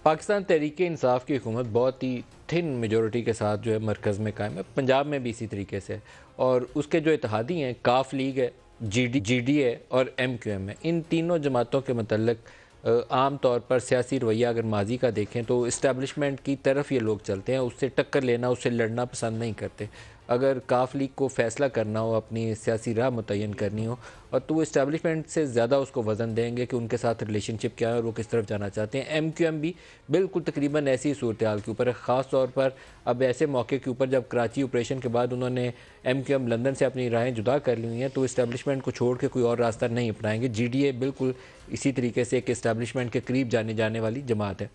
पाकिस्तान तहरीक-ए-इंसाफ की हुकूमत बहुत ही थिन मेजॉरिटी के साथ जो है मरकज़ में कायम है। पंजाब में भी इसी तरीके से है और उसके जो इत्तेहादी हैं काफ लीग है, जीडी है और एमक्यूएम है। इन तीनों जमातों के मतलब आम तौर पर सियासी रवैया अगर माजी का देखें तो इस्टेब्लिशमेंट की तरफ ये लोग चलते हैं, उससे टक्कर लेना, उससे लड़ना पसंद नहीं करते। अगर काफ लीग को फ़ैसला करना हो, अपनी सियासी राह मुतय्यन करनी हो और तो वो इस्टेब्लिशमेंट से ज़्यादा उसको वज़न देंगे कि उनके साथ रिलेशनशिप क्या है और वो किस तरफ जाना चाहते हैं। एमक्यूएम भी बिल्कुल तकरीबन ऐसी ही सूरत हाल के ऊपर है, ख़ास तौर पर अब ऐसे मौके के ऊपर जब कराची ऑपरेशन के बाद उन्होंने एमक्यूएम लंदन से अपनी राहें जुदा कर ली हुई हैं, तो इस्टेब्लिशमेंट को छोड़ के कोई और रास्ता नहीं अपनाएंगे। जीडीए बिल्कुल इसी तरीके से एक इस्टेब्लिशमेंट के करीब जाने वाली जमात है।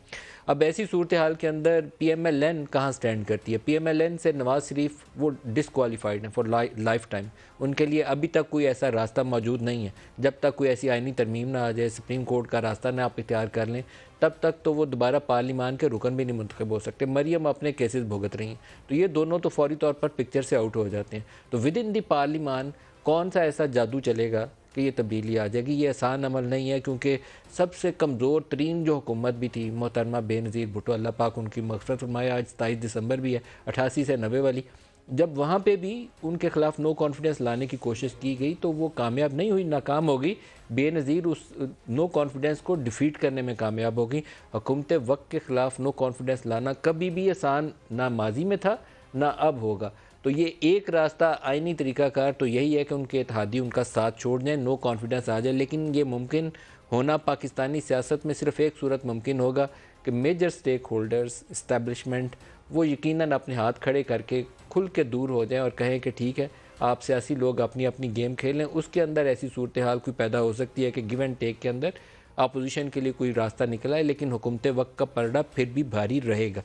अब ऐसी सूरत हाल के अंदर पीएमएलएन कहाँ स्टैंड करती है? पीएमएलएन से नवाज शरीफ वो डिसक्वालीफाइड हैं फॉर लाइफ टाइम। उनके लिए अभी तक कोई ऐसा रास्ता मौजूद नहीं है। जब तक कोई ऐसी आइनी तरमीम ना आ जाए, सुप्रीम कोर्ट का रास्ता ना आप इख्तियार कर लें, तब तक तो वो दोबारा पार्लिमान के रुकन भी नहीं मुंतखब हो सकते। मरियम अपने केसेस भुगत रही हैं, तो ये दोनों तो फौरी तौर पर पिक्चर से आउट हो जाते हैं। तो विद इन दी पार्लिमान कौन सा ऐसा जादू चलेगा कि ये तब्दीली आ जाएगी? ये आसान अमल नहीं है, क्योंकि सबसे कमज़ोर तरीन जो हुकूमत भी थी मोहतरमा बेनज़ीर भुट्टो, अल्लाह पाक उनकी मग़फ़िरत फ़रमाए, आज 27 दिसंबर भी है, 88 से 90 वाली, जब वहाँ पे भी उनके ख़िलाफ़ नो कॉन्फिडेंस लाने की कोशिश की गई तो वो कामयाब नहीं हुई, नाकाम हो गई। बेनज़ीर उस नो कॉन्फिडेंस को डिफ़ीट करने में कामयाब हो गई। हुकूमत वक्त के ख़िलाफ़ नो कॉन्फिडेंस लाना कभी भी आसान ना माजी में था ना अब होगा। तो ये एक रास्ता आइनी तरीक़ाकार तो यही है कि उनके इत्तेहादी उनका साथ छोड़ जाएँ, नो कॉन्फिडेंस आ जाए। लेकिन ये मुमकिन होना पाकिस्तानी सियासत में सिर्फ़ एक सूरत मुमकिन होगा कि मेजर स्टेक होल्डर्स, इस्टेब्लिशमेंट वो यकीनन अपने हाथ खड़े करके खुल के दूर हो जाएं और कहें कि ठीक है, आप सियासी लोग अपनी अपनी गेम खेलें। उसके अंदर ऐसी सूरत हाल कोई पैदा हो सकती है कि गिव एंड टेक के अंदर अपोजिशन के लिए कोई रास्ता निकला है, लेकिन हुकूमत वक्त का पलड़ा फिर भी भारी रहेगा।